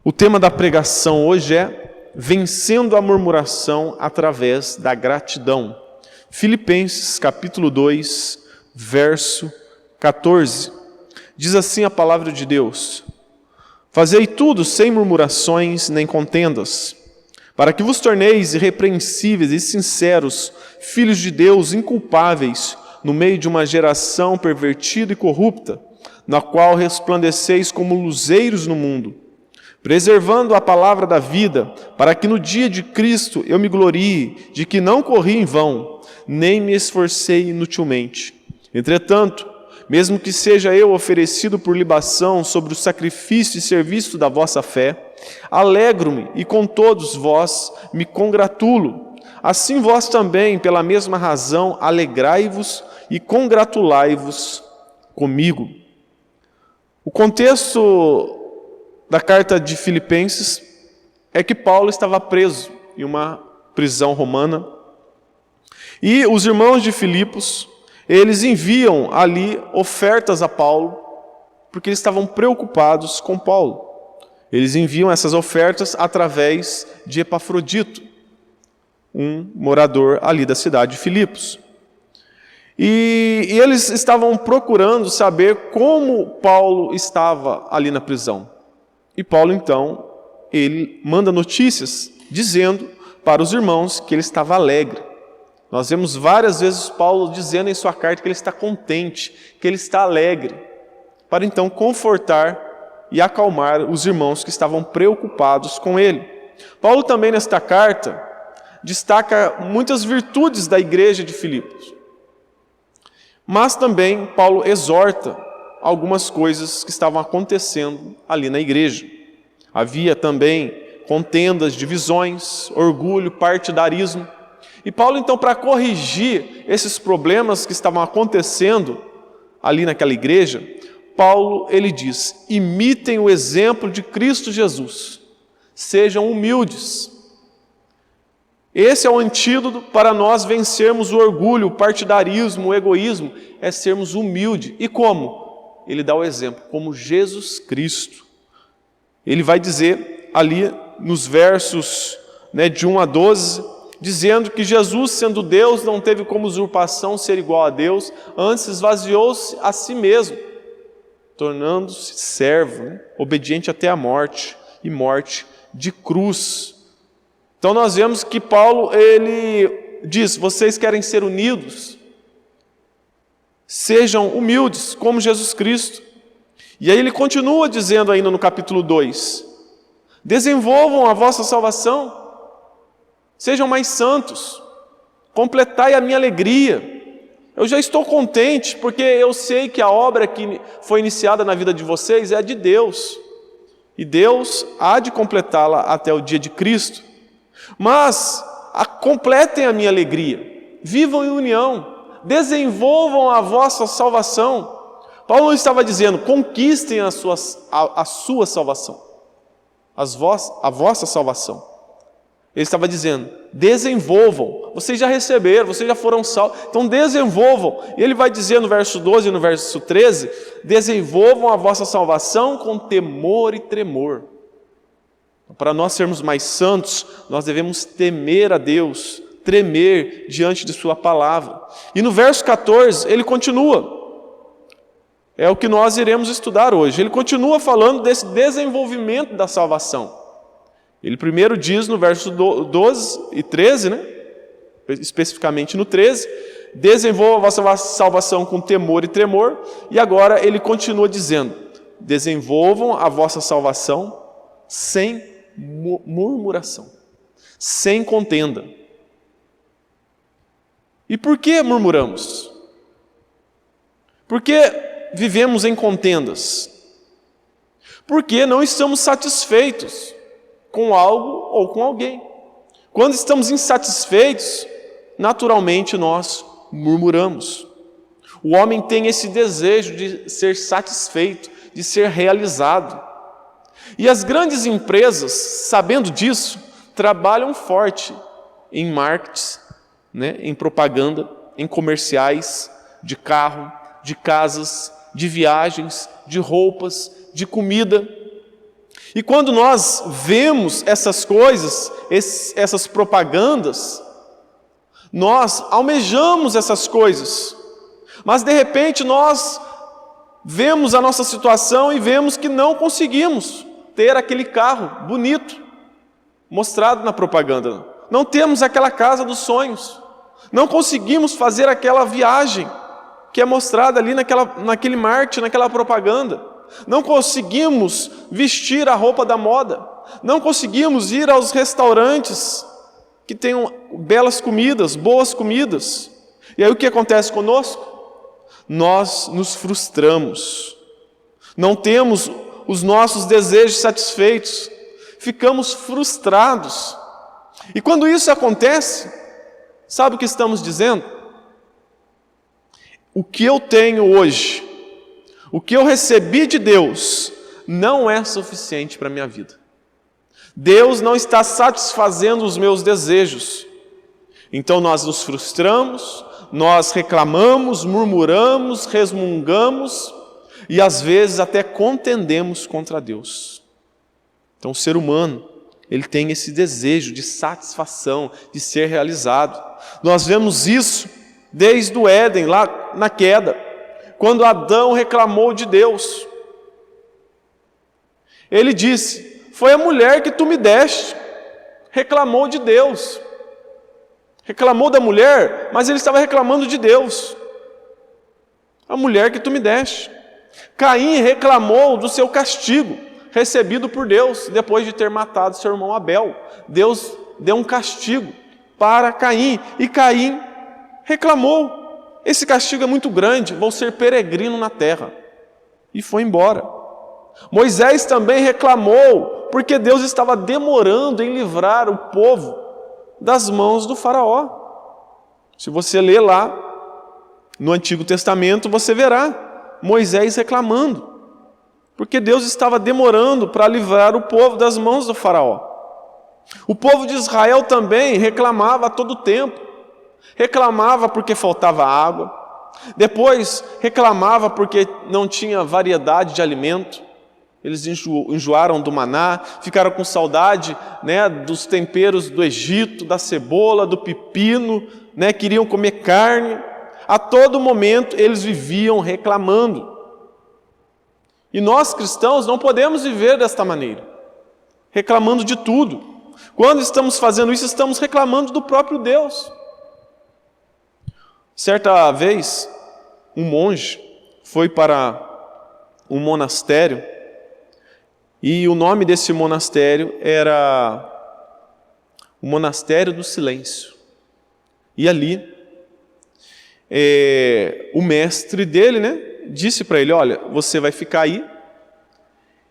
O tema da pregação hoje é vencendo a murmuração através da gratidão. Filipenses capítulo 2, verso 14. Diz assim a palavra de Deus: Fazei tudo sem murmurações nem contendas, para que vos torneis irrepreensíveis e sinceros, filhos de Deus inculpáveis, no meio de uma geração pervertida e corrupta, na qual resplandeceis como luzeiros no mundo, preservando a palavra da vida, para que no dia de Cristo eu me glorie de que não corri em vão, nem me esforcei inutilmente. Entretanto, mesmo que seja eu oferecido por libação sobre o sacrifício e serviço da vossa fé, alegro-me e com todos vós me congratulo. Assim vós também, pela mesma razão, alegrai-vos e congratulai-vos comigo. O contexto da carta de Filipenses é que Paulo estava preso em uma prisão romana e os irmãos de Filipos, eles enviam ali ofertas a Paulo porque eles estavam preocupados com Paulo. Eles enviam essas ofertas através de Epafrodito, um morador ali da cidade de Filipos. E eles estavam procurando saber como Paulo estava ali na prisão. E Paulo, então, ele manda notícias dizendo para os irmãos que ele estava alegre. Nós vemos várias vezes Paulo dizendo em sua carta que ele está contente, que ele está alegre, para então confortar e acalmar os irmãos que estavam preocupados com ele. Paulo também nesta carta destaca muitas virtudes da igreja de Filipos. Mas também Paulo exorta algumas coisas que estavam acontecendo ali na igreja. Havia também contendas, divisões, orgulho, partidarismo. E Paulo, então, para corrigir esses problemas que estavam acontecendo ali naquela igreja, Paulo, ele diz: imitem o exemplo de Cristo Jesus, sejam humildes. Esse é o antídoto para nós vencermos o orgulho, o partidarismo, o egoísmo, é sermos humildes. E como? Ele dá o exemplo, como Jesus Cristo. Ele vai dizer ali nos versos de 1 a 12, dizendo que Jesus, sendo Deus, não teve como usurpação ser igual a Deus, antes esvaziou-se a si mesmo, tornando-se servo, obediente até a morte, e morte de cruz. Então nós vemos que Paulo, ele diz: vocês querem ser unidos? Sejam humildes, como Jesus Cristo. E aí ele continua dizendo ainda no capítulo 2, desenvolvam a vossa salvação, sejam mais santos, completai a minha alegria. Eu já estou contente, porque eu sei que a obra que foi iniciada na vida de vocês é de Deus, e Deus há de completá-la até o dia de Cristo. Mas completem a minha alegria, vivam em união, desenvolvam a vossa salvação. Paulo não estava dizendo, conquistem a sua salvação, a vossa salvação. Ele estava dizendo, desenvolvam, vocês já receberam, vocês já foram salvos, então desenvolvam. E ele vai dizer no verso 12 e no verso 13, desenvolvam a vossa salvação com temor e tremor. Para nós sermos mais santos, nós devemos temer a Deus, tremer diante de sua palavra. E no verso 14, ele continua. É o que nós iremos estudar hoje. Ele continua falando desse desenvolvimento da salvação. Ele primeiro diz no verso 12 e 13, especificamente no 13, desenvolva a vossa salvação com temor e tremor. E agora ele continua dizendo, desenvolvam a vossa salvação sem murmuração, sem contenda. E por que murmuramos? Por que vivemos em contendas? Porque não estamos satisfeitos com algo ou com alguém. Quando estamos insatisfeitos, naturalmente nós murmuramos. O homem tem esse desejo de ser satisfeito, de ser realizado. E as grandes empresas, sabendo disso, trabalham forte em marketing, em propaganda, em comerciais, de carro, de casas, de viagens, de roupas, de comida. E quando nós vemos essas coisas, essas propagandas, nós almejamos essas coisas, mas de repente nós vemos a nossa situação e vemos que não conseguimos ter aquele carro bonito, mostrado na propaganda. Não temos aquela casa dos sonhos. Não conseguimos fazer aquela viagem que é mostrada ali naquele marketing, naquela propaganda. Não conseguimos vestir a roupa da moda. Não conseguimos ir aos restaurantes que tenham belas comidas, boas comidas. E aí o que acontece conosco? Nós nos frustramos. Não temos os nossos desejos satisfeitos. Ficamos frustrados. E quando isso acontece, sabe o que estamos dizendo? O que eu tenho hoje, o que eu recebi de Deus, não é suficiente para a minha vida. Deus não está satisfazendo os meus desejos. Então nós nos frustramos, nós reclamamos, murmuramos, resmungamos e às vezes até contendemos contra Deus. Então o ser humano, ele tem esse desejo de satisfação, de ser realizado. Nós vemos isso desde o Éden, lá na queda, quando Adão reclamou de Deus. Ele disse: foi a mulher que tu me deste. Reclamou de Deus. Reclamou da mulher, mas ele estava reclamando de Deus. A mulher que tu me deste. Caim reclamou do seu castigo, recebido por Deus, depois de ter matado seu irmão Abel. Deus deu um castigo para Caim, e Caim reclamou: esse castigo é muito grande, vou ser peregrino na terra. E foi embora. Moisés também reclamou, porque Deus estava demorando em livrar o povo das mãos do faraó. Se você ler lá no Antigo Testamento, você verá Moisés reclamando, porque Deus estava demorando para livrar o povo das mãos do faraó. O povo de Israel também reclamava a todo tempo. Reclamava porque faltava água. Depois reclamava porque não tinha variedade de alimento. Eles enjoaram do maná, ficaram com saudade, dos temperos do Egito, da cebola, do pepino, queriam comer carne. A todo momento eles viviam reclamando. E nós cristãos não podemos viver desta maneira, reclamando de tudo. Quando estamos fazendo isso, estamos reclamando do próprio Deus. Certa vez, um monge foi para um monastério, e o nome desse monastério era o Monastério do Silêncio. E ali, o mestre dele, disse para ele: olha, você vai ficar aí,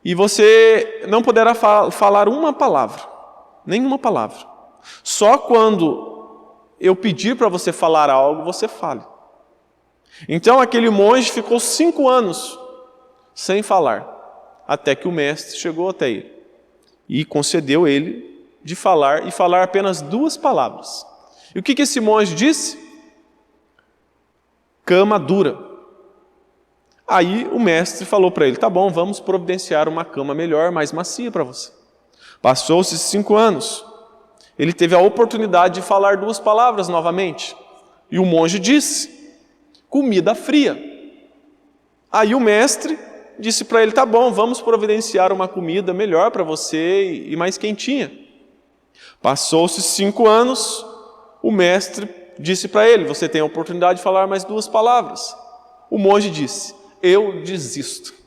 e você não poderá falar uma palavra, nenhuma palavra. Só quando eu pedir para você falar algo, você fale. Então aquele monge ficou 5 anos sem falar, até que o mestre chegou até ele e concedeu ele de falar, e falar apenas 2 palavras. E o que esse monge disse? Cama dura. Aí o mestre falou para ele: tá bom, vamos providenciar uma cama melhor, mais macia para você. Passou-se 5 anos. Ele teve a oportunidade de falar 2 palavras novamente. E o monge disse: comida fria. Aí o mestre disse para ele: tá bom, vamos providenciar uma comida melhor para você e mais quentinha. Passou-se 5 anos, o mestre disse para ele: você tem a oportunidade de falar mais 2 palavras. O monge disse: eu desisto.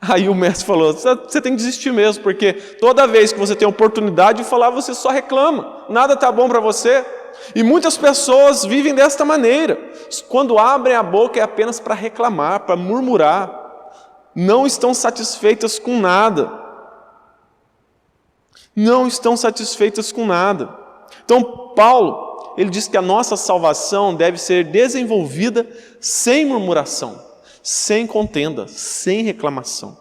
Aí o mestre falou: você tem que desistir mesmo, porque toda vez que você tem a oportunidade de falar, você só reclama, nada está bom para você. E muitas pessoas vivem desta maneira. Quando abrem a boca é apenas para reclamar, para murmurar. Não estão satisfeitas com nada. Não estão satisfeitas com nada. Então Paulo, ele diz que a nossa salvação deve ser desenvolvida sem murmuração, sem contenda, sem reclamação.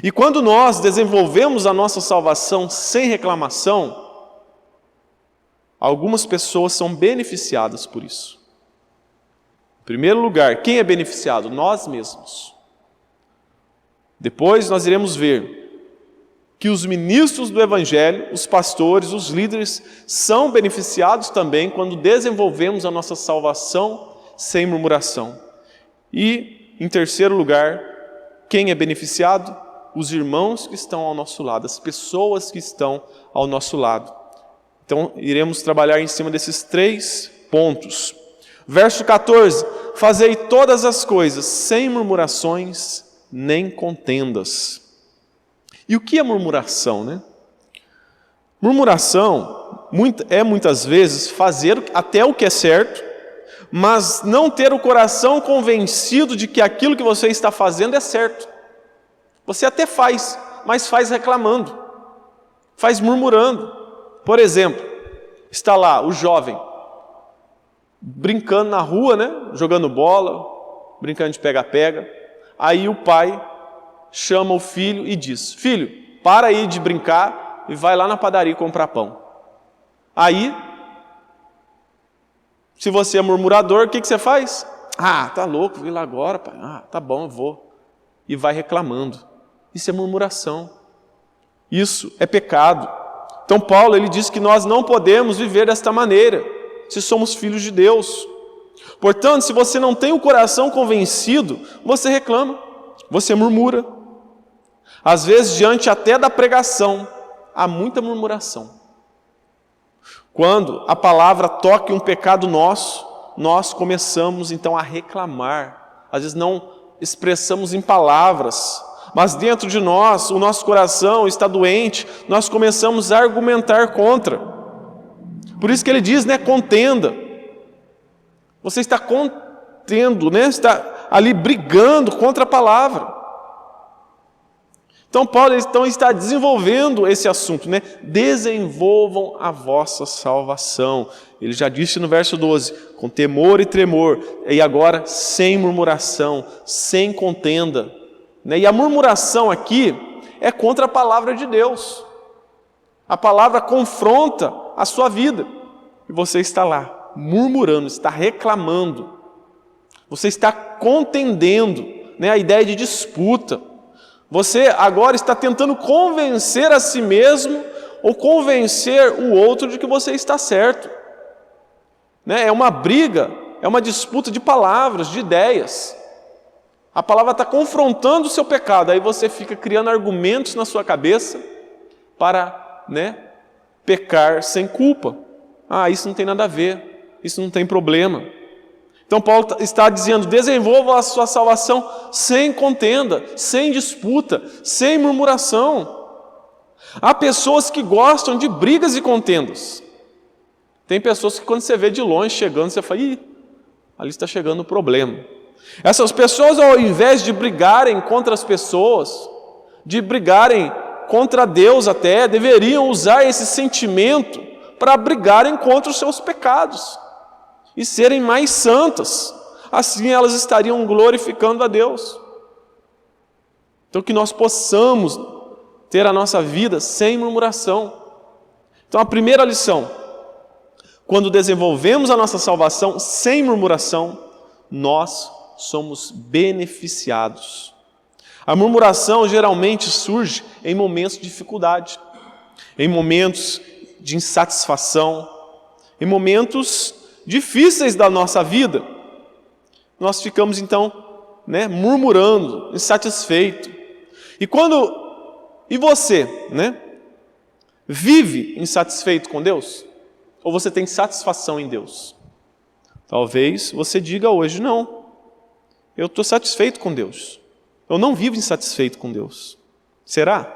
E quando nós desenvolvemos a nossa salvação sem reclamação, algumas pessoas são beneficiadas por isso. Em primeiro lugar, quem é beneficiado? Nós mesmos. Depois nós iremos ver que os ministros do Evangelho, os pastores, os líderes, são beneficiados também quando desenvolvemos a nossa salvação sem murmuração. E, em terceiro lugar, quem é beneficiado? Os irmãos que estão ao nosso lado, as pessoas que estão ao nosso lado. Então, iremos trabalhar em cima desses 3 pontos. Verso 14: fazei todas as coisas sem murmurações nem contendas. E o que é murmuração, né? Murmuração é muitas vezes fazer até o que é certo, mas não ter o coração convencido de que aquilo que você está fazendo é certo. Você até faz, mas faz reclamando, faz murmurando. Por exemplo, está lá o jovem brincando na rua, né? Jogando bola, brincando de pega-pega. Aí o pai chama o filho e diz: filho, para aí de brincar e vai lá na padaria comprar pão. Aí, se você é murmurador, o que você faz? Ah, tá louco, vim lá agora, pai. Ah, tá bom, eu vou. E vai reclamando. Isso é murmuração. Isso é pecado. Então Paulo, ele diz que nós não podemos viver desta maneira, se somos filhos de Deus. Portanto, se você não tem o coração convencido, você reclama, você murmura. Às vezes, diante até da pregação, há muita murmuração. Quando a palavra toca um pecado nosso, nós começamos então a reclamar. Às vezes não expressamos em palavras, mas dentro de nós, o nosso coração está doente, nós começamos a argumentar contra. Por isso que ele diz, né, contenda. Você está contendo, né, está ali brigando contra a palavra. Então Paulo está desenvolvendo esse assunto, né? Desenvolvam a vossa salvação. Ele já disse no verso 12, com temor e tremor, e agora sem murmuração, sem contenda. E a murmuração aqui é contra a palavra de Deus. A palavra confronta a sua vida. E você está lá, murmurando, está reclamando. Você está contendendo, né? A ideia de disputa. Você agora está tentando convencer a si mesmo ou convencer o outro de que você está certo. É uma briga, é uma disputa de palavras, de ideias. A palavra está confrontando o seu pecado, aí você fica criando argumentos na sua cabeça para, pecar sem culpa. Ah, isso não tem nada a ver, isso não tem problema. Então Paulo está dizendo, desenvolva a sua salvação sem contenda, sem disputa, sem murmuração. Há pessoas que gostam de brigas e contendas. Tem pessoas que quando você vê de longe chegando, você fala, ih, ali está chegando o problema. Essas pessoas, ao invés de brigarem contra as pessoas, de brigarem contra Deus até, deveriam usar esse sentimento para brigarem contra os seus pecados e serem mais santas. Assim elas estariam glorificando a Deus. Então que nós possamos ter a nossa vida sem murmuração. Então a primeira lição, quando desenvolvemos a nossa salvação sem murmuração, nós somos beneficiados. A murmuração geralmente surge em momentos de dificuldade, em momentos de insatisfação, em momentos difíceis da nossa vida. Nós ficamos então, murmurando, insatisfeito. E você, vive insatisfeito com Deus? Ou você tem satisfação em Deus? Talvez você diga hoje, não, eu estou satisfeito com Deus. Eu não vivo insatisfeito com Deus. Será?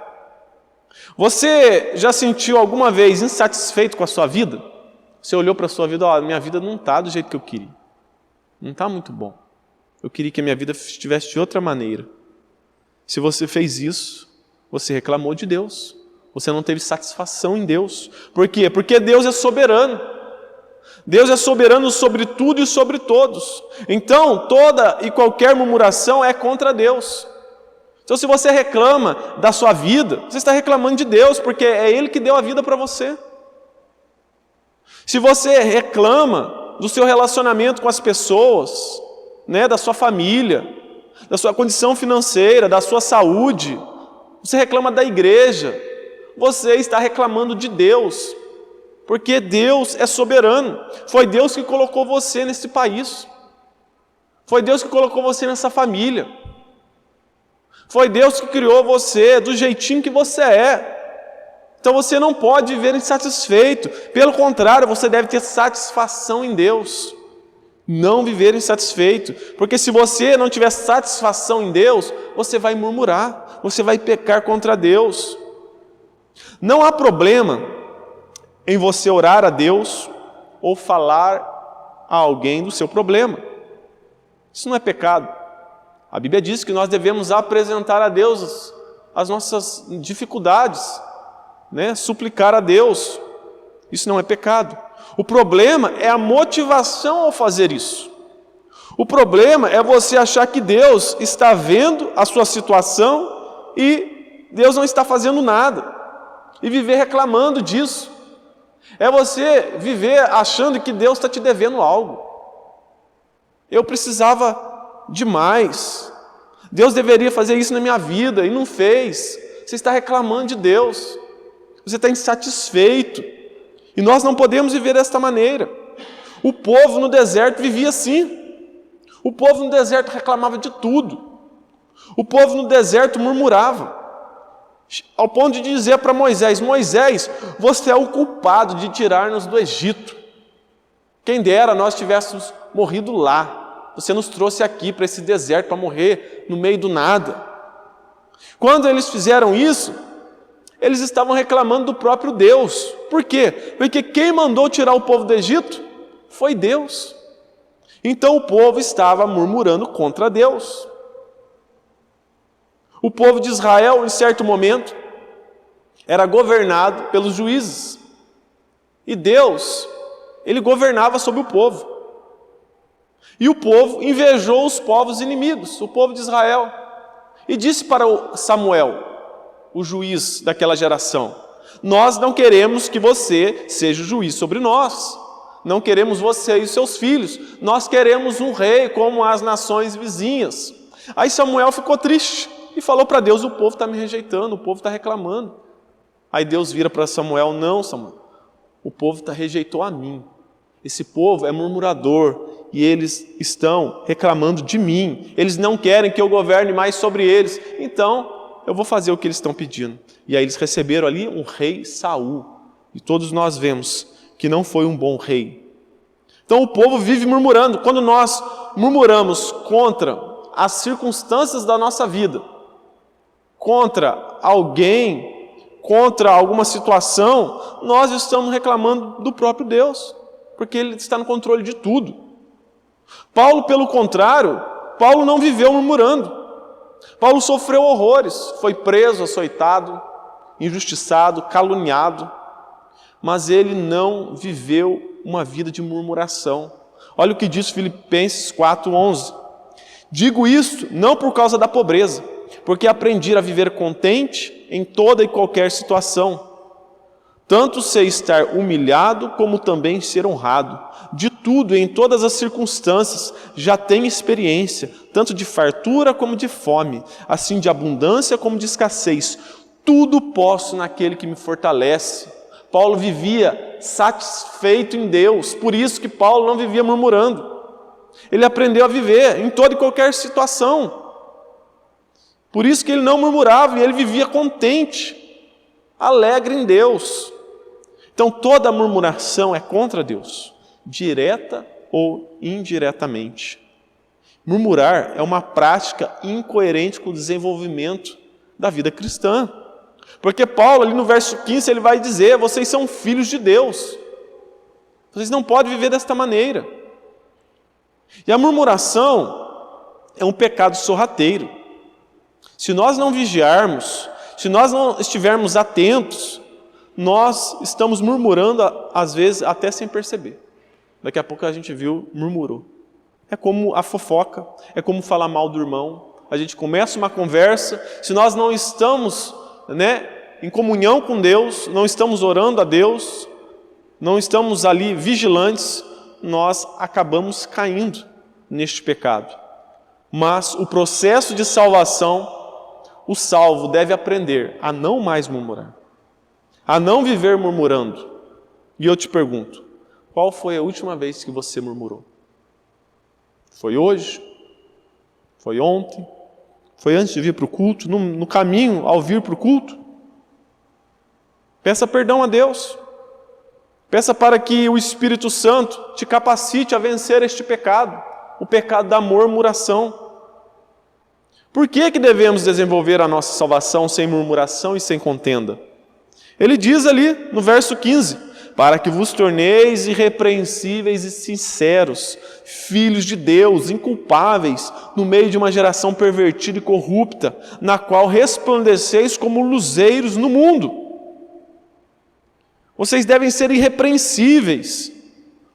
Você já sentiu alguma vez insatisfeito com a sua vida? Você olhou para a sua vida, minha vida não está do jeito que eu queria. Não está muito bom. Eu queria que a minha vida estivesse de outra maneira. Se você fez isso, você reclamou de Deus. Você não teve satisfação em Deus. Por quê? Porque Deus é soberano. Deus é soberano sobre tudo e sobre todos. Então, toda e qualquer murmuração é contra Deus. Então, se você reclama da sua vida, você está reclamando de Deus, porque é Ele que deu a vida para você. Se você reclama do seu relacionamento com as pessoas, da sua família, da sua condição financeira, da sua saúde, você reclama da igreja, você está reclamando de Deus, porque Deus é soberano. Foi Deus que colocou você nesse país. Foi Deus que colocou você nessa família. Foi Deus que criou você do jeitinho que você é. Então você não pode viver insatisfeito. Pelo contrário, você deve ter satisfação em Deus. Não viver insatisfeito. Porque se você não tiver satisfação em Deus, você vai murmurar. Você vai pecar contra Deus. Não há problema em você orar a Deus ou falar a alguém do seu problema. Isso não é pecado. A Bíblia diz que nós devemos apresentar a Deus as nossas dificuldades, né? Suplicar a Deus. Isso não é pecado. O problema é a motivação ao fazer isso. O problema é você achar que Deus está vendo a sua situação e Deus não está fazendo nada. E viver reclamando disso. É você viver achando que Deus está te devendo algo. Eu precisava de mais. Deus deveria fazer isso na minha vida e não fez. Você está reclamando de Deus. Você está insatisfeito. E nós não podemos viver desta maneira. O povo no deserto vivia assim. O povo no deserto reclamava de tudo. O povo no deserto murmurava. Ao ponto de dizer para Moisés: Moisés, você é o culpado de tirar-nos do Egito. Quem dera nós tivéssemos morrido lá. Você nos trouxe aqui para esse deserto para morrer no meio do nada. Quando eles fizeram isso, eles estavam reclamando do próprio Deus. Por quê? Porque quem mandou tirar o povo do Egito foi Deus. Então o povo estava murmurando contra Deus. O povo de Israel, em certo momento, era governado pelos juízes. E Deus, Ele governava sobre o povo. E o povo invejou os povos inimigos, o povo de Israel. E disse para Samuel, o juiz daquela geração: nós não queremos que você seja o juiz sobre nós. Não queremos você e seus filhos. Nós queremos um rei como as nações vizinhas. Aí Samuel ficou triste e falou para Deus: o povo está me rejeitando, o povo está reclamando. Aí Deus vira para Samuel: não, Samuel, o povo rejeitou a mim. Esse povo é murmurador e eles estão reclamando de mim. Eles não querem que eu governe mais sobre eles. Então, eu vou fazer o que eles estão pedindo. E aí eles receberam ali um rei Saul. E todos nós vemos que não foi um bom rei. Então o povo vive murmurando. Quando nós murmuramos contra as circunstâncias da nossa vida, contra alguém, contra alguma situação, nós estamos reclamando do próprio Deus, porque Ele está no controle de tudo. Paulo, pelo contrário, Paulo não viveu murmurando. Paulo sofreu horrores, foi preso, açoitado, injustiçado, caluniado, mas ele não viveu uma vida de murmuração. Olha o que diz Filipenses 4:11. Digo isto não por causa da pobreza, porque aprendi a viver contente em toda e qualquer situação. Tanto sei estar humilhado, como também ser honrado. De tudo e em todas as circunstâncias já tenho experiência, tanto de fartura como de fome, assim de abundância como de escassez. Tudo posso naquele que me fortalece. Paulo vivia satisfeito em Deus, por isso que Paulo não vivia murmurando. Ele aprendeu a viver em toda e qualquer situação. Por isso que ele não murmurava e ele vivia contente, alegre em Deus. Então toda murmuração é contra Deus, direta ou indiretamente. Murmurar é uma prática incoerente com o desenvolvimento da vida cristã. Porque Paulo, ali no verso 15, ele vai dizer: vocês são filhos de Deus. Vocês não podem viver desta maneira. E a murmuração é um pecado sorrateiro. Se nós não vigiarmos, se nós não estivermos atentos, nós estamos murmurando, às vezes, até sem perceber. Daqui a pouco a gente viu, murmurou. É como a fofoca, é como falar mal do irmão. A gente começa uma conversa, se nós não estamos em comunhão com Deus, não estamos orando a Deus, não estamos ali vigilantes, nós acabamos caindo neste pecado. Mas o processo de salvação, o salvo deve aprender a não mais murmurar. a não viver murmurando. E eu te pergunto, qual foi a última vez que você murmurou? Foi hoje? Foi ontem? Foi antes de vir para o culto? No caminho ao vir para o culto? Peça perdão a Deus. Peça para que o Espírito Santo te capacite a vencer este pecado, o pecado da murmuração. Por que devemos desenvolver a nossa salvação sem murmuração e sem contenda? Ele diz ali no verso 15, para que vos torneis irrepreensíveis e sinceros, filhos de Deus, inculpáveis, no meio de uma geração pervertida e corrupta, na qual resplandeceis como luzeiros no mundo. Vocês devem ser irrepreensíveis,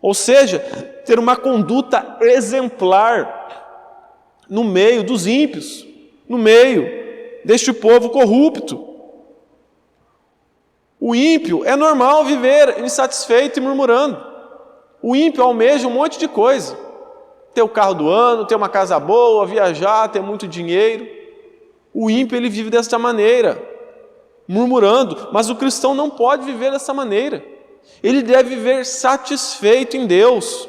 ou seja, ter uma conduta exemplar no meio dos ímpios, no meio deste povo corrupto. O ímpio é normal viver insatisfeito e murmurando. O ímpio almeja um monte de coisa. Ter o carro do ano, ter uma casa boa, viajar, ter muito dinheiro. O ímpio ele vive desta maneira, murmurando, mas o cristão não pode viver dessa maneira. Ele deve viver satisfeito em Deus.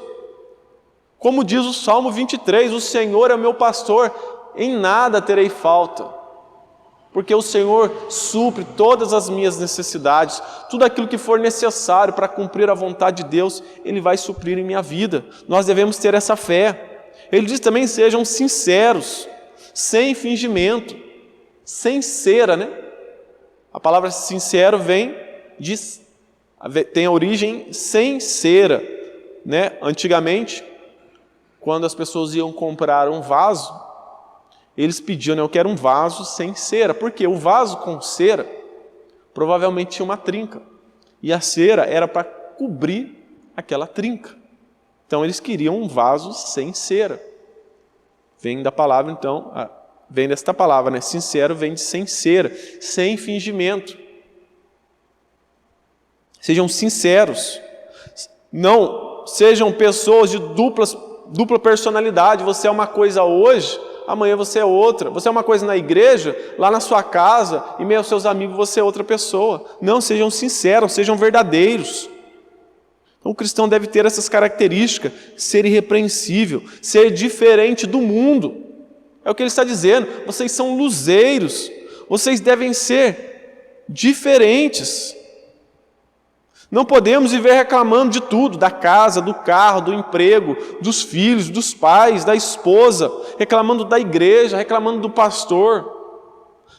Como diz o Salmo 23, o Senhor é meu pastor, em nada terei falta. Porque o Senhor supre todas as minhas necessidades, tudo aquilo que for necessário para cumprir a vontade de Deus, Ele vai suprir em minha vida. Nós devemos ter essa fé. Ele diz também, sejam sinceros, sem fingimento, sem cera, né? A palavra sincero tem a origem sem cera, né? Antigamente, quando as pessoas iam comprar um vaso, eles pediam, eu quero um vaso sem cera. Por quê? O vaso com cera provavelmente tinha uma trinca. E a cera era para cobrir aquela trinca. Então eles queriam um vaso sem cera. Vem da palavra, então, vem desta palavra, né? Sincero vem de sem cera, sem fingimento. Sejam sinceros. Não sejam pessoas de dupla personalidade. Você é uma coisa hoje, amanhã você é outra. Você é uma coisa na igreja, lá na sua casa, em meio aos seus amigos você é outra pessoa. Não, sejam sinceros, sejam verdadeiros. Então o cristão deve ter essas características, ser irrepreensível, ser diferente do mundo. É o que ele está dizendo, vocês são luzeiros, vocês devem ser diferentes. Não podemos viver reclamando de tudo, da casa, do carro, do emprego, dos filhos, dos pais, da esposa, reclamando da igreja, reclamando do pastor.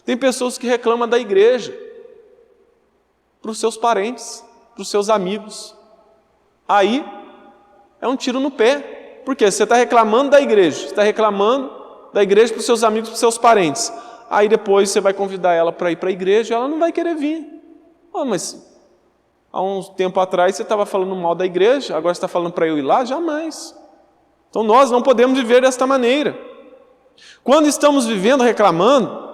Tem pessoas que reclamam da igreja para os seus parentes, para os seus amigos. Aí é um tiro no pé, porque você está reclamando da igreja, você está reclamando da igreja para os seus amigos, para os seus parentes. Aí depois você vai convidar ela para ir para a igreja e ela não vai querer vir. Mas há um tempo atrás você estava falando mal da igreja, agora você está falando para eu ir lá? Jamais. Então nós não podemos viver desta maneira. Quando estamos vivendo reclamando,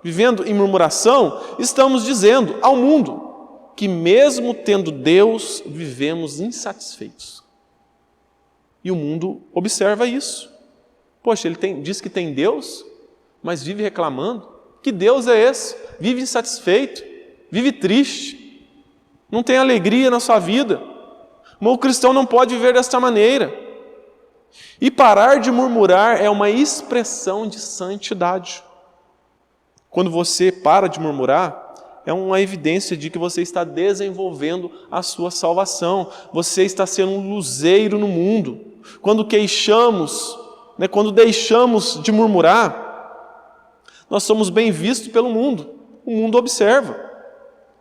vivendo em murmuração, estamos dizendo ao mundo que mesmo tendo Deus, vivemos insatisfeitos. E o mundo observa isso. Poxa, ele diz que tem Deus, mas vive reclamando. Que Deus é esse? Vive insatisfeito, vive triste, não tem alegria na sua vida. Mas o cristão não pode viver desta maneira. E parar de murmurar é uma expressão de santidade. Quando você para de murmurar, é uma evidência de que você está desenvolvendo a sua salvação. Você está sendo um luzeiro no mundo. Quando queixamos, quando deixamos de murmurar, nós somos bem vistos pelo mundo. O mundo observa.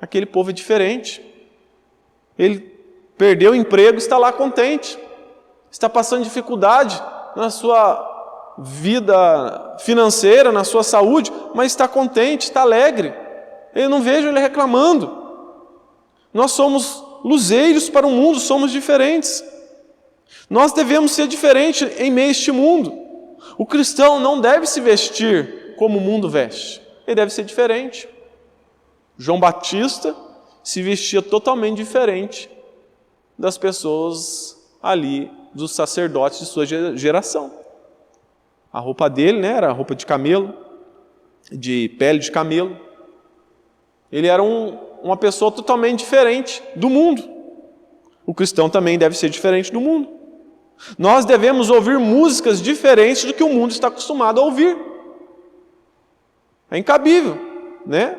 Aquele povo é diferente. Ele perdeu o emprego, está lá contente. Está passando dificuldade na sua vida financeira, na sua saúde, mas está contente, está alegre. Eu não vejo ele reclamando. Nós somos luzeiros para o mundo, somos diferentes. Nós devemos ser diferentes em meio a este mundo. O cristão não deve se vestir como o mundo veste. Ele deve ser diferente. João Batista se vestia totalmente diferente das pessoas ali, dos sacerdotes de sua geração. A roupa dele, era roupa de camelo, de pele de camelo. Ele era um uma pessoa totalmente diferente do mundo. O cristão também deve ser diferente do mundo. Nós devemos ouvir músicas diferentes do que o mundo está acostumado a ouvir. É incabível, né?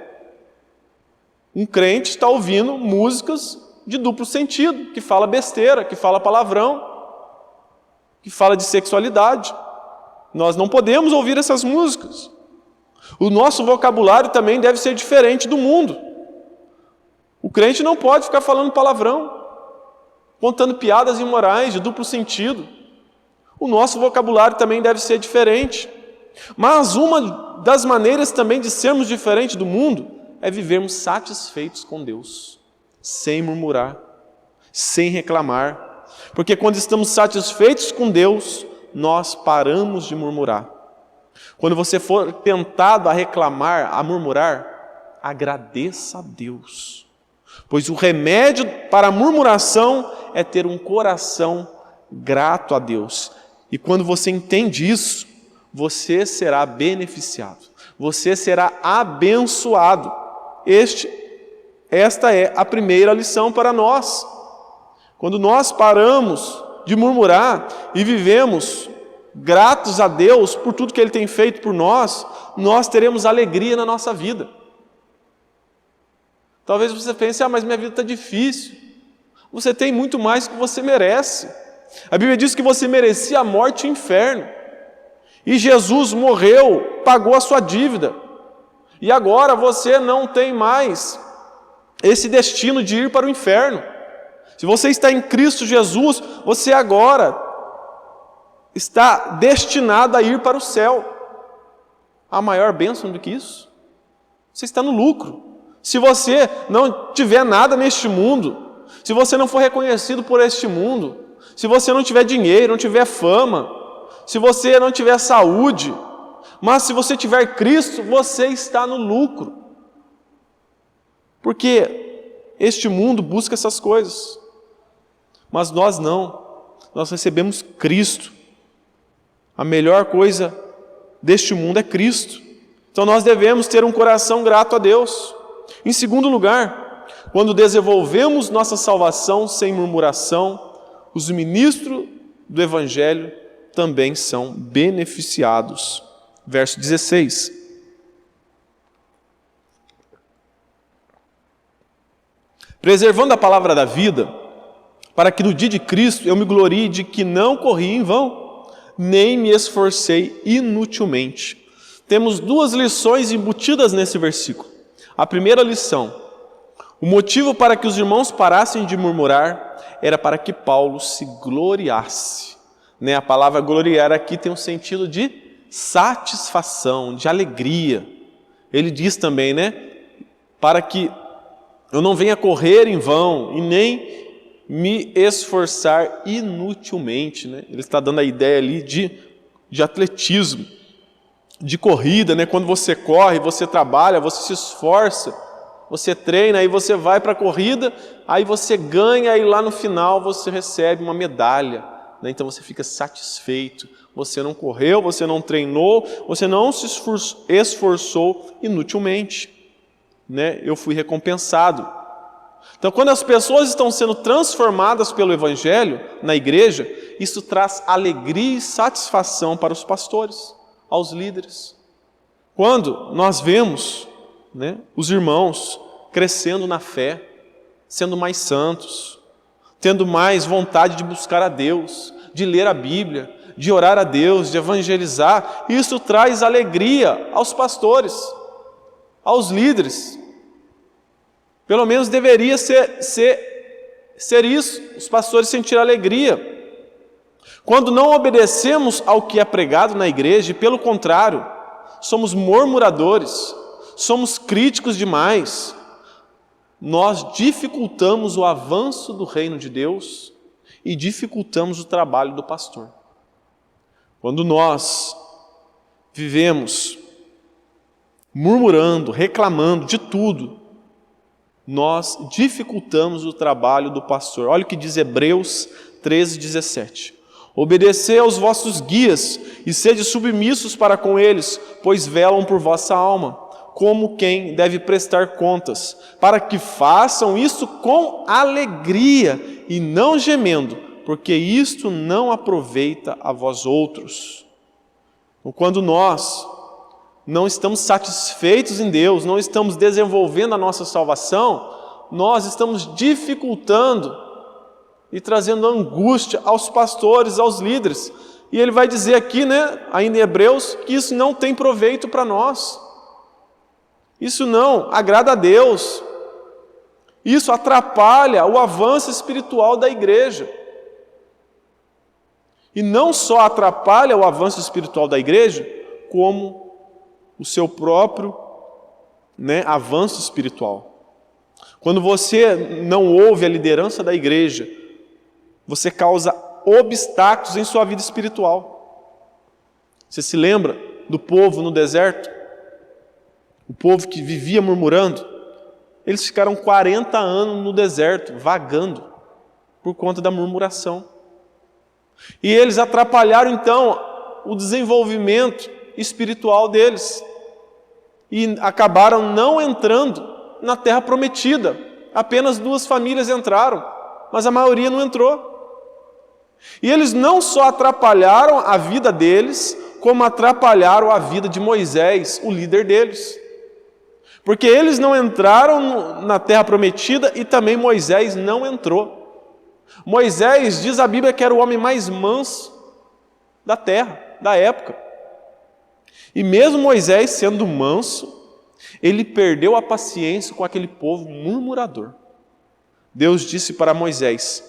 Um crente está ouvindo músicas de duplo sentido, que fala besteira, que fala palavrão, que fala de sexualidade. Nós não podemos ouvir essas músicas. O nosso vocabulário também deve ser diferente do mundo. O crente não pode ficar falando palavrão, contando piadas imorais de duplo sentido. O nosso vocabulário também deve ser diferente. Mas uma das maneiras também de sermos diferentes do mundo é vivermos satisfeitos com Deus, sem murmurar, sem reclamar. Porque quando estamos satisfeitos com Deus, nós paramos de murmurar. Quando você for tentado a reclamar, a murmurar, agradeça a Deus. Pois o remédio para a murmuração é ter um coração grato a Deus. E quando você entende isso, você será beneficiado. Você será abençoado. Esta é a primeira lição para nós. Quando nós paramos de murmurar e vivemos gratos a Deus por tudo que Ele tem feito por nós, nós teremos alegria na nossa vida. Talvez você pense, mas minha vida está difícil. Você tem muito mais que você merece. A Bíblia diz que você merecia a morte e o inferno. E Jesus morreu, pagou a sua dívida. E agora você não tem mais esse destino de ir para o inferno. Se você está em Cristo Jesus, você agora está destinado a ir para o céu. Há maior bênção do que isso? Você está no lucro. Se você não tiver nada neste mundo, se você não for reconhecido por este mundo, se você não tiver dinheiro, não tiver fama, se você não tiver saúde, mas se você tiver Cristo, você está no lucro. Porque este mundo busca essas coisas, mas nós não. Nós recebemos Cristo. A melhor coisa deste mundo é Cristo. Então nós devemos ter um coração grato a Deus. Em segundo lugar, quando desenvolvemos nossa salvação sem murmuração, os ministros do Evangelho também são beneficiados. Verso 16. Preservando a palavra da vida, para que no dia de Cristo eu me glorie de que não corri em vão, nem me esforcei inutilmente. Temos duas lições embutidas nesse versículo. A primeira lição: o motivo para que os irmãos parassem de murmurar era para que Paulo se gloriasse. A palavra gloriar aqui tem um sentido de satisfação, de alegria. Ele diz também, para que eu não venha correr em vão e nem me esforçar inutilmente. Ele está dando a ideia ali de atletismo, de corrida. Quando você corre, você trabalha, você se esforça, você treina, aí você vai para a corrida, aí você ganha e lá no final você recebe uma medalha. Então você fica satisfeito. Você não correu, você não treinou, você não se esforçou inutilmente. Eu fui recompensado. Então, quando as pessoas estão sendo transformadas pelo Evangelho na igreja, isso traz alegria e satisfação para os pastores, aos líderes. Quando nós vemos os irmãos crescendo na fé, sendo mais santos, tendo mais vontade de buscar a Deus, de ler a Bíblia, de orar a Deus, de evangelizar, isso traz alegria aos pastores, aos líderes. Pelo menos deveria ser isso, os pastores sentir alegria. Quando não obedecemos ao que é pregado na igreja, e pelo contrário, somos murmuradores, somos críticos demais, nós dificultamos o avanço do reino de Deus e dificultamos o trabalho do pastor. Quando nós vivemos murmurando, reclamando de tudo, nós dificultamos o trabalho do pastor. Olha o que diz Hebreus 13:17. Obedecei aos vossos guias e sede submissos para com eles, pois velam por vossa alma, como quem deve prestar contas, para que façam isso com alegria e não gemendo, porque isto não aproveita a vós outros. Quando nós não estamos satisfeitos em Deus, não estamos desenvolvendo a nossa salvação, nós estamos dificultando e trazendo angústia aos pastores, aos líderes. E ele vai dizer aqui, ainda em Hebreus, que isso não tem proveito para nós. Isso não agrada a Deus. Isso atrapalha o avanço espiritual da igreja. E não só atrapalha o avanço espiritual da igreja, como o seu próprio avanço espiritual. Quando você não ouve a liderança da igreja, você causa obstáculos em sua vida espiritual. Você se lembra do povo no deserto? O povo que vivia murmurando? Eles ficaram 40 anos no deserto, vagando, por conta da murmuração. E eles atrapalharam, então, o desenvolvimento espiritual deles. E acabaram não entrando na terra prometida. Apenas 2 famílias entraram, mas a maioria não entrou. E eles não só atrapalharam a vida deles, como atrapalharam a vida de Moisés, o líder deles. Porque eles não entraram na terra prometida e também Moisés não entrou. Moisés, diz a Bíblia, que era o homem mais manso da terra, da época. E mesmo Moisés sendo manso, ele perdeu a paciência com aquele povo murmurador. Deus disse para Moisés: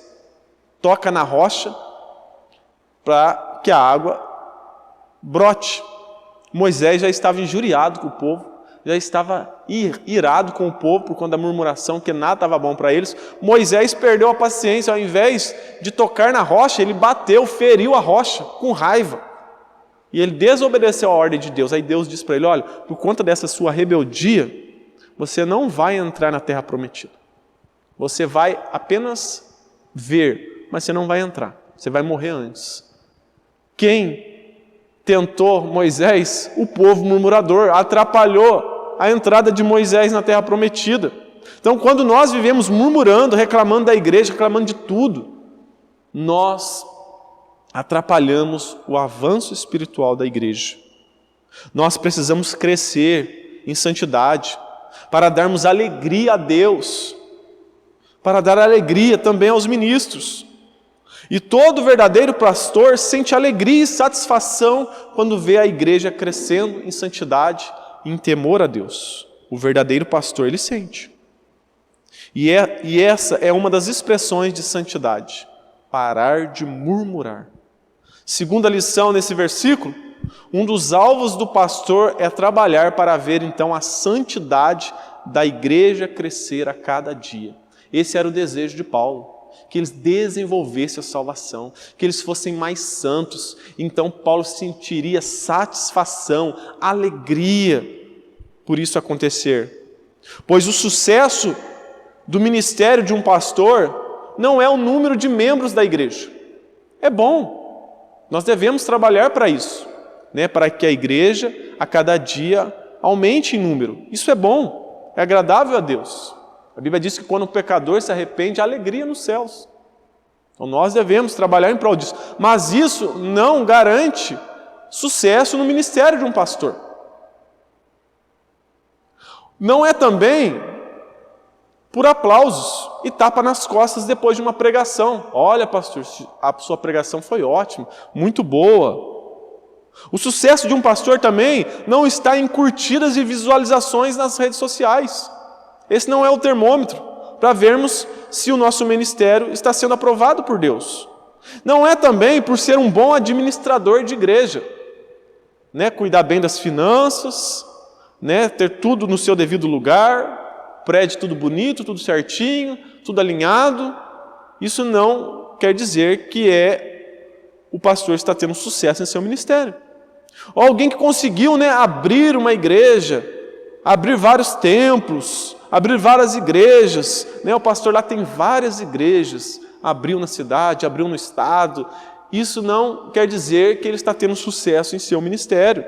toca na rocha para que a água brote. Moisés já estava injuriado com o povo, já estava irado com o povo por conta da murmuração, que nada estava bom para eles. Moisés perdeu a paciência, ao invés de tocar na rocha, ele bateu, feriu a rocha com raiva. E ele desobedeceu a ordem de Deus. Aí Deus disse para ele: olha, por conta dessa sua rebeldia, você não vai entrar na terra prometida. Você vai apenas ver, mas você não vai entrar. Você vai morrer antes. Quem tentou Moisés? O povo murmurador, atrapalhou a entrada de Moisés na terra prometida. Então, quando nós vivemos murmurando, reclamando da igreja, reclamando de tudo, nós atrapalhamos o avanço espiritual da igreja. Nós precisamos crescer em santidade para darmos alegria a Deus, para dar alegria também aos ministros. E todo verdadeiro pastor sente alegria e satisfação quando vê a igreja crescendo em santidade e em temor a Deus. O verdadeiro pastor, ele sente. E essa é uma das expressões de santidade: parar de murmurar. Segunda lição nesse versículo: um dos alvos do pastor é trabalhar para ver então a santidade da igreja crescer a cada dia. Esse era o desejo de Paulo, que eles desenvolvessem a salvação, que eles fossem mais santos. Então Paulo sentiria satisfação, alegria por isso acontecer. Pois o sucesso do ministério de um pastor não é o número de membros da igreja. É bom, nós devemos trabalhar para isso, para que a igreja a cada dia aumente em número. Isso é bom, é agradável a Deus. A Bíblia diz que quando o pecador se arrepende, há alegria nos céus. Então nós devemos trabalhar em prol disso. Mas isso não garante sucesso no ministério de um pastor. Não é também por aplausos e tapa nas costas depois de uma pregação. Olha, pastor, a sua pregação foi ótima, muito boa. O sucesso de um pastor também não está em curtidas e visualizações nas redes sociais. Esse não é o termômetro para vermos se o nosso ministério está sendo aprovado por Deus. Não é também por ser um bom administrador de igreja, cuidar bem das finanças, ter tudo no seu devido lugar, prédio tudo bonito, tudo certinho, tudo alinhado. Isso não quer dizer que o pastor está tendo sucesso em seu ministério. Ou alguém que conseguiu abrir uma igreja, abrir vários templos, abrir várias igrejas. O pastor lá tem várias igrejas, abriu na cidade, abriu no estado. Isso não quer dizer que ele está tendo sucesso em seu ministério.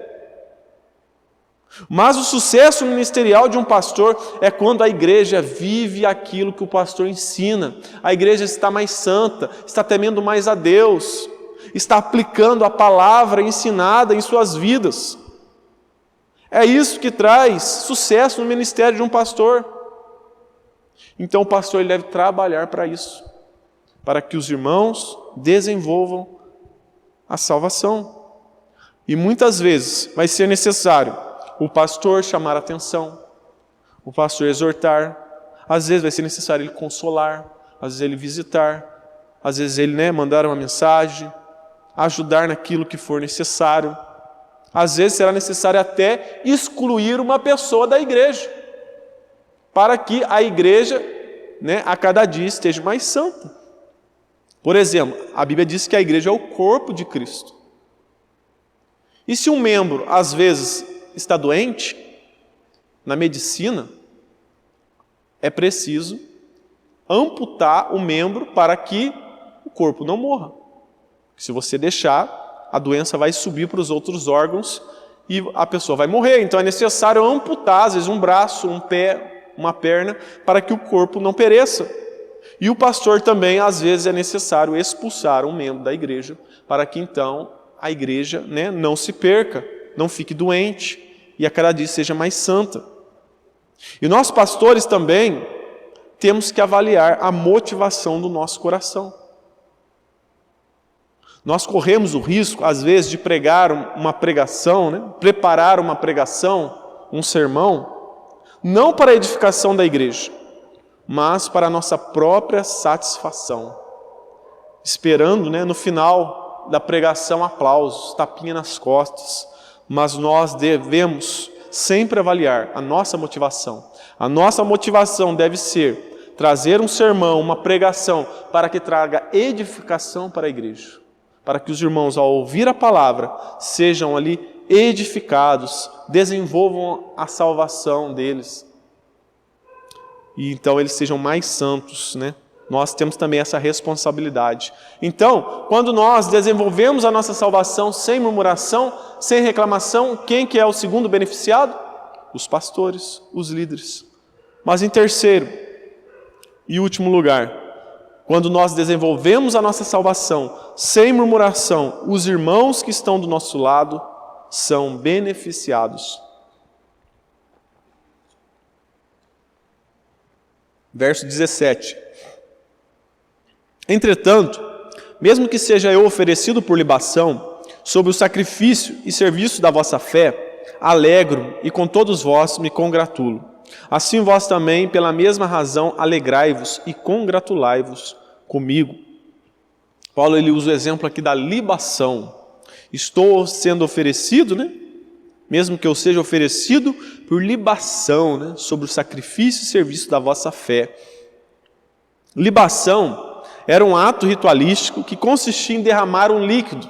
Mas o sucesso ministerial de um pastor é quando a igreja vive aquilo que o pastor ensina. A igreja está mais santa, está temendo mais a Deus, está aplicando a palavra ensinada em suas vidas. É isso que traz sucesso no ministério de um pastor. Então o pastor ele deve trabalhar para isso, para que os irmãos desenvolvam a salvação. E muitas vezes vai ser necessário o pastor chamar a atenção, o pastor exortar, às vezes vai ser necessário ele consolar, às vezes ele visitar, às vezes ele mandar uma mensagem, ajudar naquilo que for necessário. Às vezes será necessário até excluir uma pessoa da igreja, para que a igreja, a cada dia esteja mais santa. Por exemplo, a Bíblia diz que a igreja é o corpo de Cristo. E se um membro, às vezes, está doente, na medicina, é preciso amputar o membro para que o corpo não morra. Se você deixar, a doença vai subir para os outros órgãos e a pessoa vai morrer. Então é necessário amputar, às vezes, um braço, um pé, uma perna, para que o corpo não pereça. E o pastor também, às vezes, é necessário expulsar um membro da igreja, para que então a igreja não se perca, não fique doente e a cada dia seja mais santa. E nós pastores também temos que avaliar a motivação do nosso coração. Nós corremos o risco, às vezes, de pregar uma pregação, preparar uma pregação, um sermão, não para a edificação da igreja, mas para a nossa própria satisfação, esperando no final da pregação aplausos, tapinha nas costas. Mas nós devemos sempre avaliar a nossa motivação. A nossa motivação deve ser trazer um sermão, uma pregação, para que traga edificação para a igreja, para que os irmãos, ao ouvir a palavra, sejam ali edificados, desenvolvam a salvação deles, e então eles sejam mais santos, Nós temos também essa responsabilidade. Então, quando nós desenvolvemos a nossa salvação sem murmuração, sem reclamação, quem que é o segundo beneficiado? Os pastores, os líderes. Mas em terceiro e último lugar, quando nós desenvolvemos a nossa salvação sem murmuração, os irmãos que estão do nosso lado são beneficiados. Verso 17. Entretanto, mesmo que seja eu oferecido por libação, sobre o sacrifício e serviço da vossa fé, alegro e com todos vós me congratulo. Assim vós também, pela mesma razão, alegrai-vos e congratulai-vos comigo. Paulo ele usa o exemplo aqui da libação. Estou sendo oferecido, mesmo que eu seja oferecido por libação, sobre o sacrifício e serviço da vossa fé. Libação era um ato ritualístico que consistia em derramar um líquido,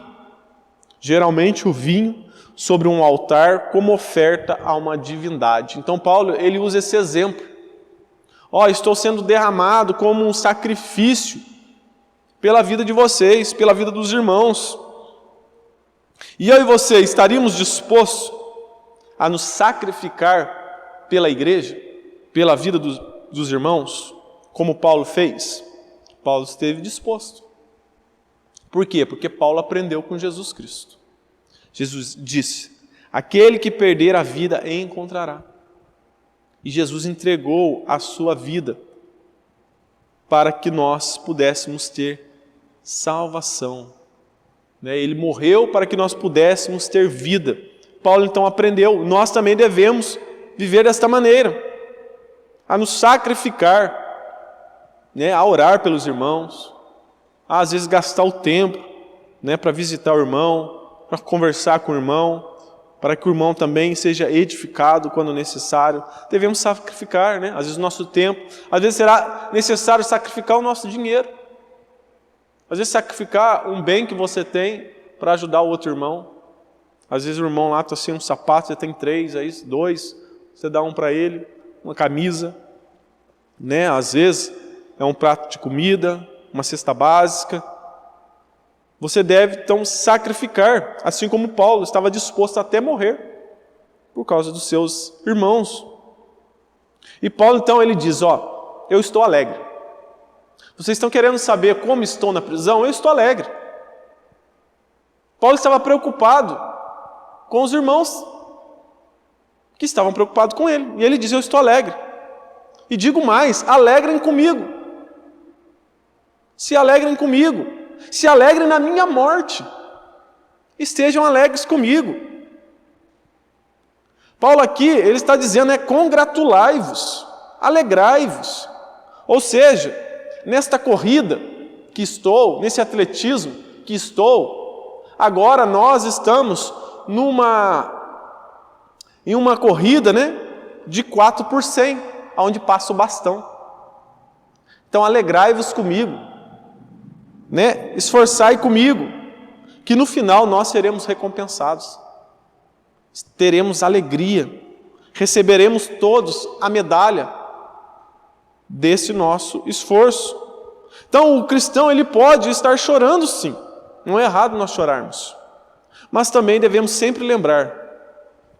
geralmente o vinho, sobre um altar como oferta a uma divindade. Então Paulo ele usa esse exemplo. Estou sendo derramado como um sacrifício pela vida de vocês, pela vida dos irmãos. E eu e você estaríamos dispostos a nos sacrificar pela igreja, pela vida dos irmãos, como Paulo fez? Paulo esteve disposto. Por quê? Porque Paulo aprendeu com Jesus Cristo. Jesus disse: aquele que perder a vida encontrará. E Jesus entregou a sua vida para que nós pudéssemos ter salvação. Ele morreu para que nós pudéssemos ter vida. Paulo então aprendeu, nós também devemos viver desta maneira, a nos sacrificar, a orar pelos irmãos, a, às vezes gastar o tempo para visitar o irmão, para conversar com o irmão, para que o irmão também seja edificado quando necessário. Devemos sacrificar, às vezes o nosso tempo, às vezes será necessário sacrificar o nosso dinheiro, às vezes sacrificar um bem que você tem para ajudar o outro irmão. Às vezes o irmão lá está sem um sapato, você tem 3, aí 2, você dá um para ele, uma camisa, às vezes é um prato de comida, uma cesta básica. Você deve então sacrificar, assim como Paulo estava disposto até morrer por causa dos seus irmãos. E Paulo então ele diz, eu estou alegre. Vocês estão querendo saber como estou na prisão? Eu estou alegre. Paulo estava preocupado com os irmãos que estavam preocupados com ele. E ele diz, eu estou alegre. E digo mais, alegrem comigo. Se alegrem comigo. Se alegrem na minha morte. Estejam alegres comigo. Paulo aqui, ele está dizendo, congratulai-vos, alegrai-vos. Ou seja, nesta corrida que estou, nesse atletismo que estou, agora nós estamos em uma corrida, de 4x100, onde passa o bastão. Então alegrai-vos comigo, esforçai comigo, que no final nós seremos recompensados. Teremos alegria, receberemos todos a medalha desse nosso esforço. Então o cristão ele pode estar chorando sim, não é errado nós chorarmos, mas também devemos sempre lembrar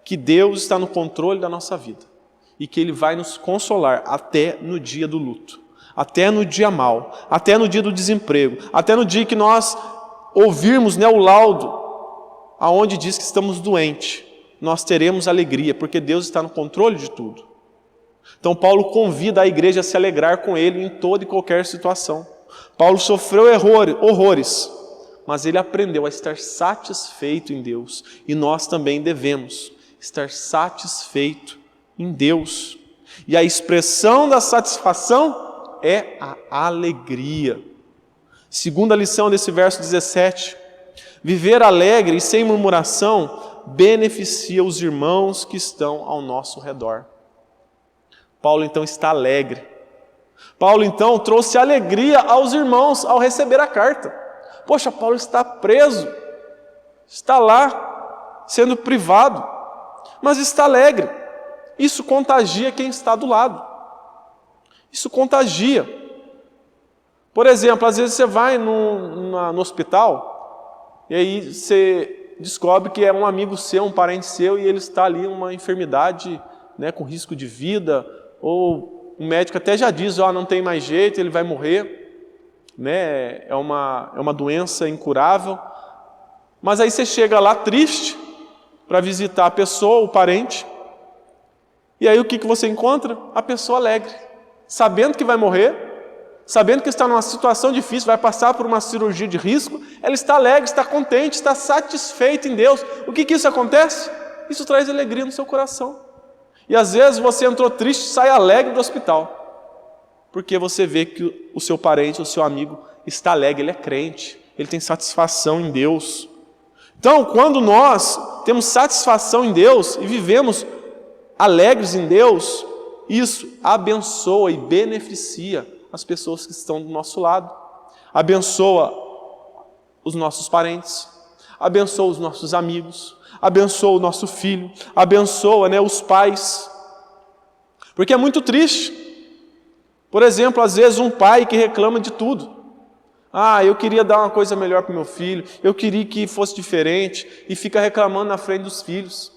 que Deus está no controle da nossa vida e que Ele vai nos consolar até no dia do luto, até no dia mau, até no dia do desemprego, até no dia que nós ouvirmos o laudo, aonde diz que estamos doentes, nós teremos alegria, porque Deus está no controle de tudo. Então Paulo convida a igreja a se alegrar com ele em toda e qualquer situação. Paulo sofreu horrores, mas ele aprendeu a estar satisfeito em Deus. E nós também devemos estar satisfeito em Deus. E a expressão da satisfação é a alegria. Segunda lição desse verso 17. Viver alegre e sem murmuração beneficia os irmãos que estão ao nosso redor. Paulo então está alegre. Paulo então trouxe alegria aos irmãos ao receber a carta. Poxa, Paulo está preso, está lá sendo privado, mas está alegre. Isso contagia quem está do lado. Isso contagia. Por exemplo, às vezes você vai no hospital e aí você descobre que é um amigo seu, um parente seu, e ele está ali uma enfermidade, com risco de vida, ou o médico até já diz, não tem mais jeito, ele vai morrer, é uma doença incurável. Mas aí você chega lá triste para visitar a pessoa, o parente, e aí o que você encontra? A pessoa alegre, sabendo que vai morrer, sabendo que está numa situação difícil, vai passar por uma cirurgia de risco, ela está alegre, está contente, está satisfeita em Deus. O que isso acontece? Isso traz alegria no seu coração. E às vezes você entrou triste e sai alegre do hospital, porque você vê que o seu parente, o seu amigo está alegre, ele é crente, ele tem satisfação em Deus. Então, quando nós temos satisfação em Deus e vivemos alegres em Deus, isso abençoa e beneficia as pessoas que estão do nosso lado, abençoa os nossos parentes, abençoa os nossos amigos, abençoa o nosso filho, abençoa os pais, porque é muito triste. Por exemplo, às vezes um pai que reclama de tudo. Eu queria dar uma coisa melhor para o meu filho, eu queria que fosse diferente, e fica reclamando na frente dos filhos.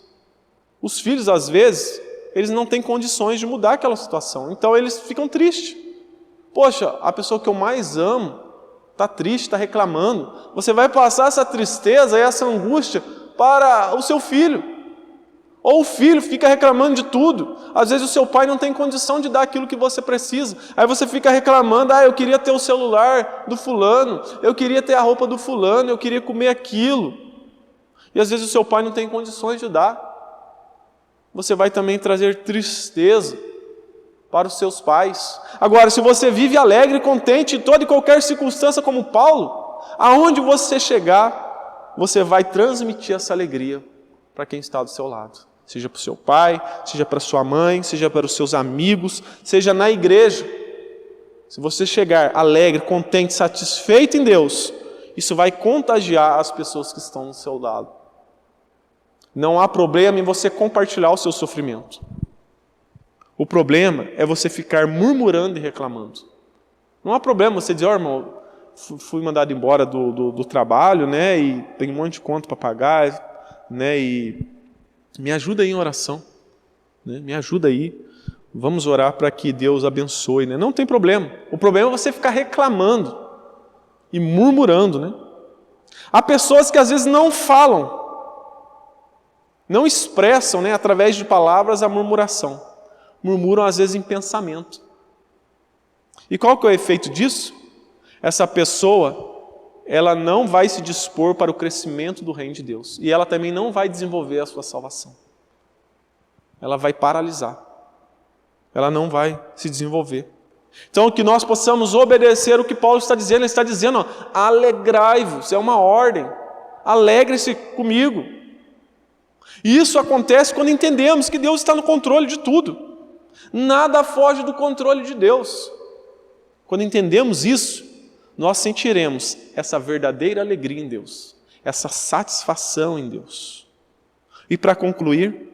Os filhos, às vezes, eles não têm condições de mudar aquela situação, então eles ficam tristes. Poxa, a pessoa que eu mais amo está triste, está reclamando. Você vai passar essa tristeza e essa angústia para o seu filho. Ou o filho fica reclamando de tudo. Às vezes o seu pai não tem condição de dar aquilo que você precisa. Aí você fica reclamando, eu queria ter o celular do fulano, eu queria ter a roupa do fulano, eu queria comer aquilo. E às vezes o seu pai não tem condições de dar. Você vai também trazer tristeza para os seus pais. Agora, se você vive alegre e contente em toda e qualquer circunstância como Paulo, aonde você chegar, você vai transmitir essa alegria para quem está do seu lado. Seja para o seu pai, seja para a sua mãe, seja para os seus amigos, seja na igreja. Se você chegar alegre, contente, satisfeito em Deus, isso vai contagiar as pessoas que estão do seu lado. Não há problema em você compartilhar o seu sofrimento. O problema é você ficar murmurando e reclamando. Não há problema você dizer, irmão, fui mandado embora do trabalho, e tem um monte de conta para pagar, e Me ajuda aí em oração, né? Me ajuda aí. Vamos orar para que Deus abençoe, né? Não tem problema. O problema é você ficar reclamando e murmurando, né? Há pessoas que às vezes não falam, não expressam, né, através de palavras a murmuração. Murmuram às vezes em pensamento. E qual que é o efeito disso? Essa pessoa, ela não vai se dispor para o crescimento do reino de Deus. E ela também não vai desenvolver a sua salvação. Ela vai paralisar. Ela não vai se desenvolver. Então, que nós possamos obedecer o que Paulo está dizendo. Ele está dizendo, alegrai-vos, é uma ordem. Alegre-se comigo. E isso acontece quando entendemos que Deus está no controle de tudo. Nada foge do controle de Deus. Quando entendemos isso, nós sentiremos essa verdadeira alegria em Deus, essa satisfação em Deus. E para concluir,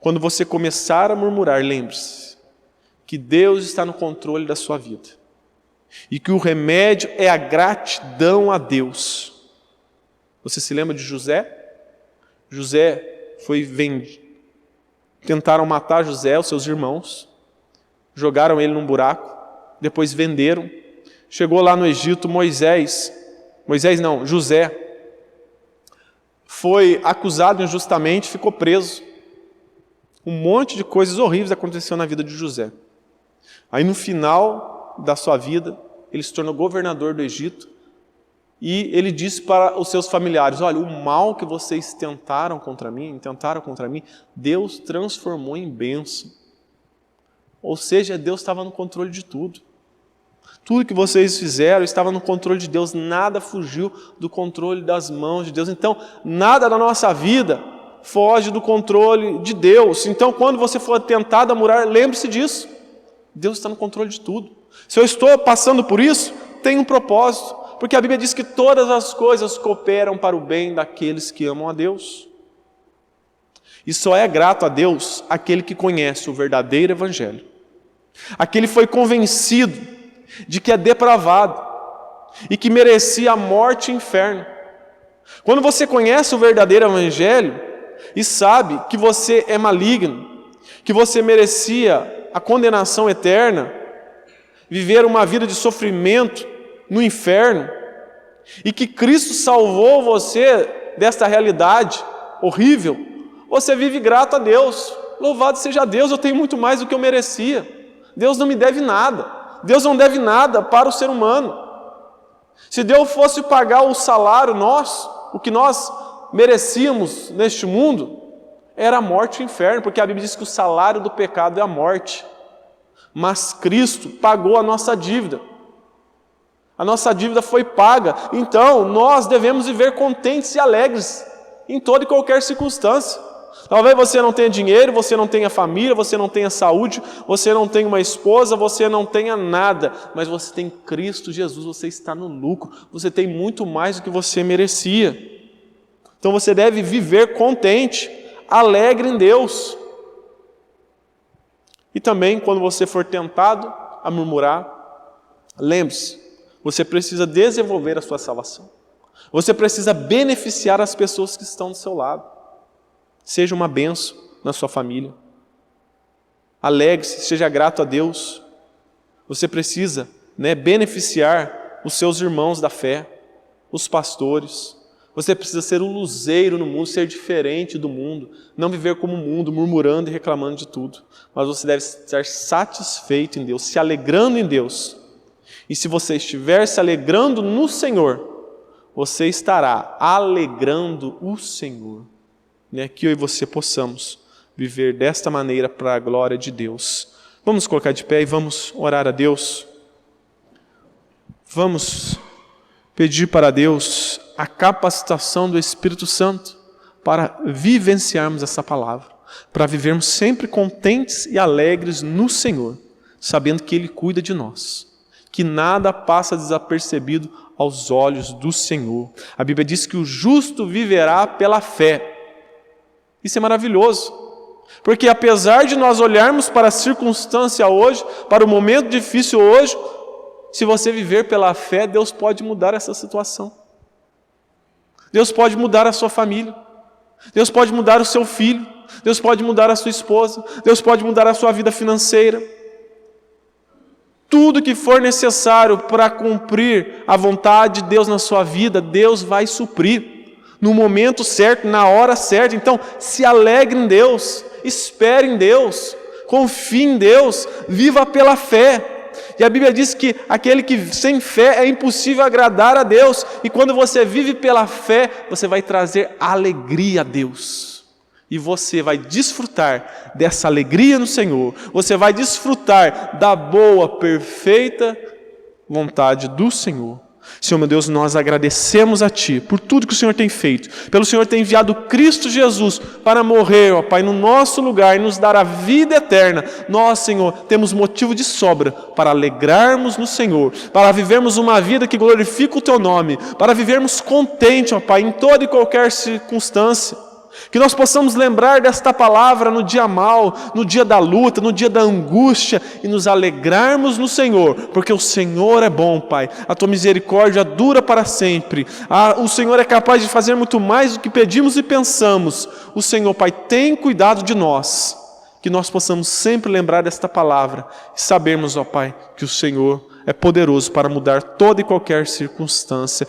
quando você começar a murmurar, lembre-se que Deus está no controle da sua vida e que o remédio é a gratidão a Deus. Você se lembra de José? José foi vendido. Tentaram matar José, os seus irmãos, jogaram ele num buraco, depois venderam. Chegou lá no Egito, José foi acusado injustamente, ficou preso. Um monte de coisas horríveis aconteceu na vida de José. Aí no final da sua vida, ele se tornou governador do Egito e ele disse para os seus familiares, olha, o mal que vocês intentaram contra mim, Deus transformou em bênção. Ou seja, Deus estava no controle de tudo. Tudo que vocês fizeram estava no controle de Deus, nada fugiu do controle das mãos de Deus. Então, nada da nossa vida foge do controle de Deus. Então, quando você for tentado a murmurar, lembre-se disso. Deus está no controle de tudo. Se eu estou passando por isso, tem um propósito. Porque a Bíblia diz que todas as coisas cooperam para o bem daqueles que amam a Deus. E só é grato a Deus aquele que conhece o verdadeiro Evangelho. Aquele que foi convencido de que é depravado e que merecia a morte e o inferno. Quando você conhece o verdadeiro Evangelho e sabe que você é maligno, que você merecia a condenação eterna, viver uma vida de sofrimento no inferno, e que Cristo salvou você desta realidade horrível, você vive grato a Deus. Louvado seja Deus, eu tenho muito mais do que eu merecia. Deus não me deve nada. Deus não deve nada para o ser humano. Se Deus fosse pagar o salário nosso, o que nós merecíamos neste mundo, era a morte e o inferno, porque a Bíblia diz que o salário do pecado é a morte. Mas Cristo pagou a nossa dívida. A nossa dívida foi paga. Então, nós devemos viver contentes e alegres em toda e qualquer circunstância. Talvez você não tenha dinheiro, você não tenha família, você não tenha saúde, você não tenha uma esposa, você não tenha nada, mas você tem Cristo Jesus, você está no lucro, você tem muito mais do que você merecia. Então você deve viver contente, alegre em Deus. E também, quando você for tentado a murmurar, lembre-se, você precisa desenvolver a sua salvação. Você precisa beneficiar as pessoas que estão do seu lado. Seja uma bênção na sua família. Alegre-se, seja grato a Deus. Você precisa, beneficiar os seus irmãos da fé, os pastores. Você precisa ser um luzeiro no mundo, ser diferente do mundo. Não viver como o mundo, murmurando e reclamando de tudo. Mas você deve estar satisfeito em Deus, se alegrando em Deus. E se você estiver se alegrando no Senhor, você estará alegrando o Senhor. Que eu e você possamos viver desta maneira para a glória de Deus. Vamos colocar de pé e vamos orar a Deus. Vamos pedir para Deus a capacitação do Espírito Santo para vivenciarmos essa palavra, para vivermos sempre contentes e alegres no Senhor, sabendo que Ele cuida de nós, que nada passa desapercebido aos olhos do Senhor. A Bíblia diz que o justo viverá pela fé. Isso é maravilhoso, porque apesar de nós olharmos para a circunstância hoje, para o momento difícil hoje, se você viver pela fé, Deus pode mudar essa situação. Deus pode mudar a sua família. Deus pode mudar o seu filho, Deus pode mudar a sua esposa, Deus pode mudar a sua vida financeira. Tudo que for necessário para cumprir a vontade de Deus na sua vida, Deus vai suprir no momento certo, na hora certa. Então, se alegre em Deus, espere em Deus, confie em Deus, viva pela fé. E a Bíblia diz que aquele que sem fé é impossível agradar a Deus. E quando você vive pela fé, você vai trazer alegria a Deus. E você vai desfrutar dessa alegria no Senhor. Você vai desfrutar da boa, perfeita vontade do Senhor. Senhor meu Deus, nós agradecemos a Ti por tudo que o Senhor tem feito, pelo Senhor ter enviado Cristo Jesus para morrer, ó Pai, no nosso lugar e nos dar a vida eterna. Nós, Senhor, temos motivo de sobra para alegrarmos no Senhor, para vivermos uma vida que glorifica o Teu nome, para vivermos contente, ó Pai, em toda e qualquer circunstância. Que nós possamos lembrar desta palavra no dia mau, no dia da luta, no dia da angústia e nos alegrarmos no Senhor, porque o Senhor é bom, Pai. A Tua misericórdia dura para sempre. O Senhor é capaz de fazer muito mais do que pedimos e pensamos. O Senhor, Pai, tem cuidado de nós. Que nós possamos sempre lembrar desta palavra e sabermos, ó Pai, que o Senhor é poderoso para mudar toda e qualquer circunstância.